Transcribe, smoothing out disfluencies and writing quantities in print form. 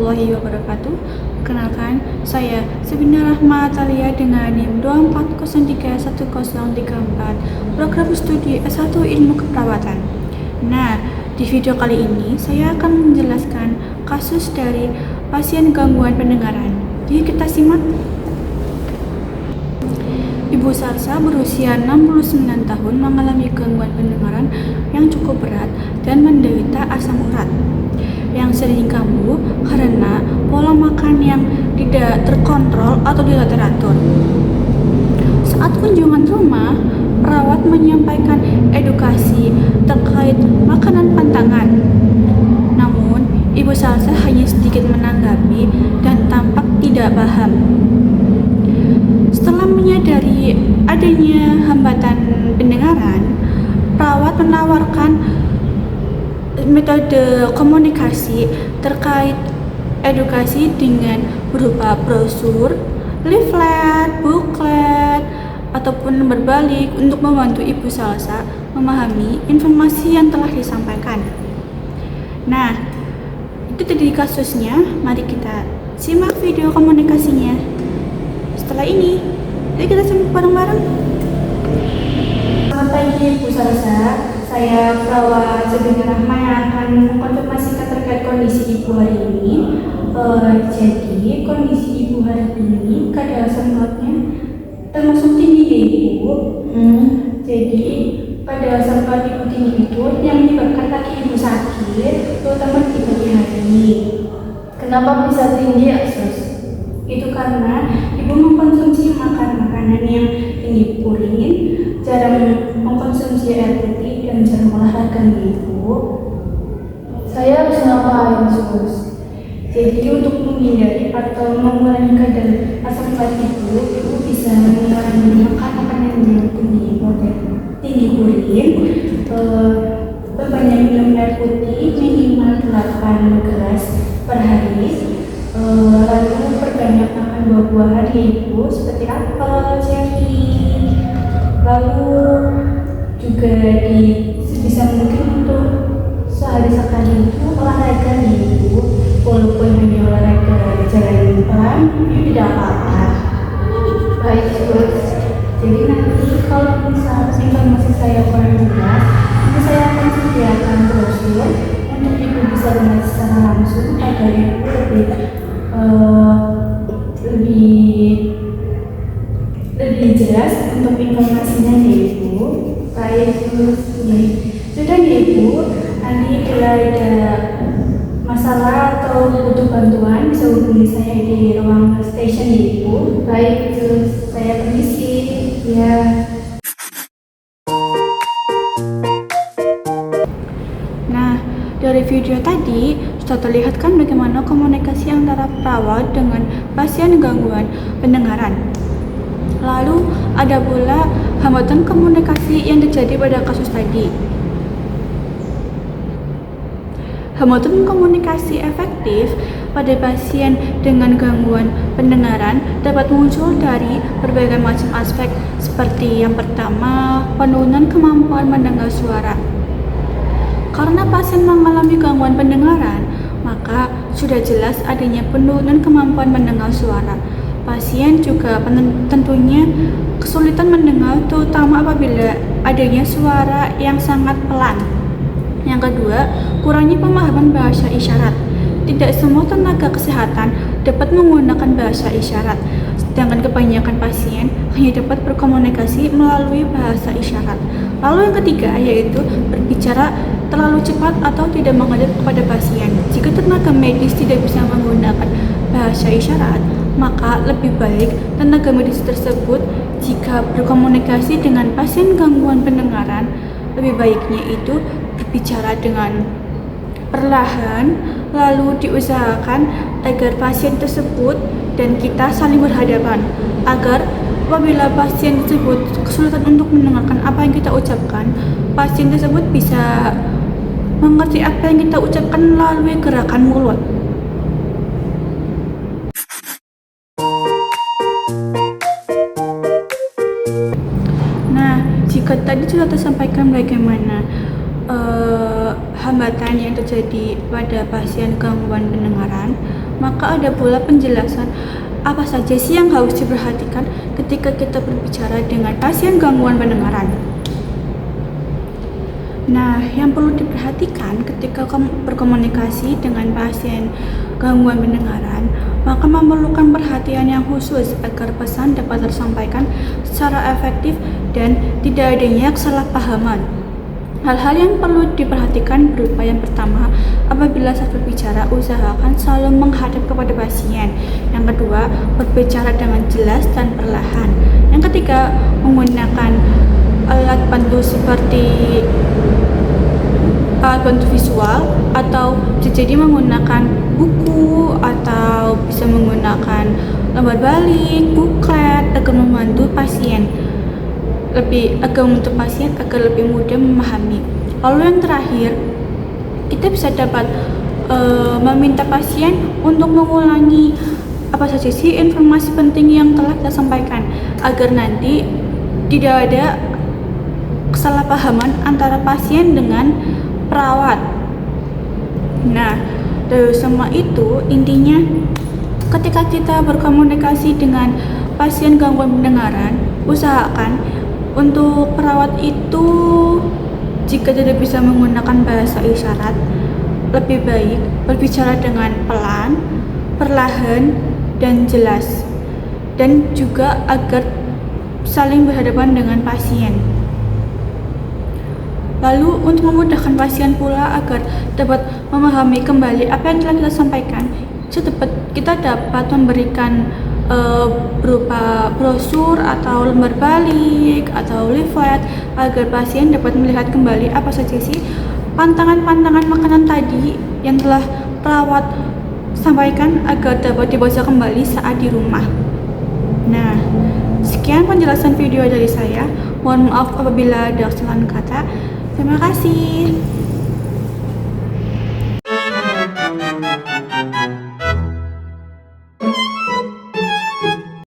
warahmatullahi wabarakatuh. Perkenalkan, saya Sabina Rahma Atalia dengan NIM 24031034, program studi S1 Ilmu Keperawatan. Nah, di video kali ini saya akan menjelaskan kasus dari pasien gangguan pendengaran. Yuk kita simak. Ibu Salsa berusia 69 tahun mengalami gangguan pendengaran yang cukup berat dan menderita asam urat yang sering kambuh karena pola makan yang tidak terkontrol atau tidak teratur. Saat kunjungan rumah, perawat menyampaikan edukasi terkait makanan pantangan. Namun, Ibu Salsa hanya sedikit menanggapi dan tampak tidak paham. Setelah menyadari adanya hambatan pendengaran, perawat menawarkan metode komunikasi terkait edukasi dengan berupa brosur, leaflet, booklet, ataupun berbalik untuk membantu Ibu Salsa memahami informasi yang telah disampaikan. Nah, itu tadi kasusnya. Mari kita simak video komunikasinya. Setelah ini, yuk kita simak bareng-bareng. Selamat pagi Ibu Salsa. Saya perawat Sabina Rahma yang akan mengkonfirmasikan terkait kondisi Ibu hari ini. Jadi kondisi Ibu hari ini kadar asam uratnya termasuk tinggi ya Ibu. Jadi kadar asam urat Ibu tinggi itu yang menyebabkan kaki Ibu sakit, terutama di pagi hari. Kenapa bisa tinggi ya Sus? Itu karena Ibu mengkonsumsi makanan yang tinggi purin, jarang mengkonsumsi air putih, dan jarang olahraga Ibu. Saya harus ngapain Sus? Jadi untuk menghindari atau mengurangi kadar asam urat Ibu bisa mengurangi makan makanan yang tinggi purin, perbanyak minum air putih minimal 8 gelas per hari, lalu perbanyak makan buah-buahan Ibu seperti apel, ceri, lalu juga sebisa mungkin untuk sehari sekali itu olahraga Ibu, walaupun hanya olahraga jalan pelan itu tidak apa-apa. Baik Sus. Jadi nanti kalau misalnya informasi saya kurang jelas, nanti saya akan sediakan brosur untuk Ibu bisa lihat secara langsung agar Ibu lebih jelas untuk informasinya Ibu. Baik Sus. Sudah Ibu, nanti bila ada masalah atau butuh bantuan bisa hubungi saya di ruang station Ibu. Baik Sus. Saya permisi. Ya. Nah, dari video tadi sudah terlihat kan bagaimana komunikasi antara perawat dengan pasien gangguan pendengaran. Lalu ada pula hambatan komunikasi yang terjadi pada kasus tadi. Hambatan komunikasi efektif pada pasien dengan gangguan pendengaran dapat muncul dari berbagai macam aspek, seperti yang pertama, penurunan kemampuan mendengar suara. Karena pasien mengalami gangguan pendengaran, maka sudah jelas adanya penurunan kemampuan mendengar suara. Pasien juga tentunya kesulitan mendengar, terutama apabila adanya suara yang sangat pelan. Yang kedua, kurangnya pemahaman bahasa isyarat. Tidak semua tenaga kesehatan dapat menggunakan bahasa isyarat, sedangkan kebanyakan pasien hanya dapat berkomunikasi melalui bahasa isyarat. Lalu yang ketiga, yaitu berbicara terlalu cepat atau tidak menghadap kepada pasien. Jika tenaga medis tidak bisa menggunakan bahasa isyarat, maka lebih baik tenaga medis tersebut jika berkomunikasi dengan pasien gangguan pendengaran, lebih baiknya itu berbicara dengan perlahan, lalu diusahakan agar pasien tersebut dan kita saling berhadapan, agar apabila pasien tersebut kesulitan untuk mendengarkan apa yang kita ucapkan, pasien tersebut bisa mengerti apa yang kita ucapkan melalui gerakan mulut. Nah, jika tadi sudah tersampaikan bagaimana hambatan yang terjadi pada pasien gangguan pendengaran, maka ada pula penjelasan apa saja sih yang harus diperhatikan ketika kita berbicara dengan pasien gangguan pendengaran. Nah, yang perlu diperhatikan ketika kamu berkomunikasi dengan pasien gangguan pendengaran, maka memerlukan perhatian yang khusus agar pesan dapat tersampaikan secara efektif dan tidak adanya kesalahpahaman. Hal-hal yang perlu diperhatikan berupa yang pertama, apabila saat berbicara, usahakan selalu menghadap kepada pasien. Yang kedua, berbicara dengan jelas dan perlahan. Yang ketiga, menggunakan alat bantu seperti alat bantu visual atau bisa jadi menggunakan buku atau bisa menggunakan lembar balik, buklet agar membantu pasien agar lebih mudah memahami. Lalu yang terakhir, kita bisa dapat meminta pasien untuk mengulangi apa saja sih informasi penting yang telah kita sampaikan agar nanti tidak ada kesalahpahaman antara pasien dengan perawat. Nah, dari semua itu intinya ketika kita berkomunikasi dengan pasien gangguan pendengaran, usahakan untuk perawat itu jika tidak bisa menggunakan bahasa isyarat, lebih baik berbicara dengan pelan, perlahan, dan jelas, dan juga agar saling berhadapan dengan pasien. Lalu untuk memudahkan pasien pula agar dapat memahami kembali apa yang telah kita sampaikan, kita dapat memberikan berupa brosur atau lembar balik atau leaflet agar pasien dapat melihat kembali apa saja sih pantangan-pantangan makanan tadi yang telah perawat sampaikan agar dapat dibaca kembali saat di rumah. Nah, sekian penjelasan video dari saya. Mohon maaf apabila ada kesalahan kata. Terima kasih.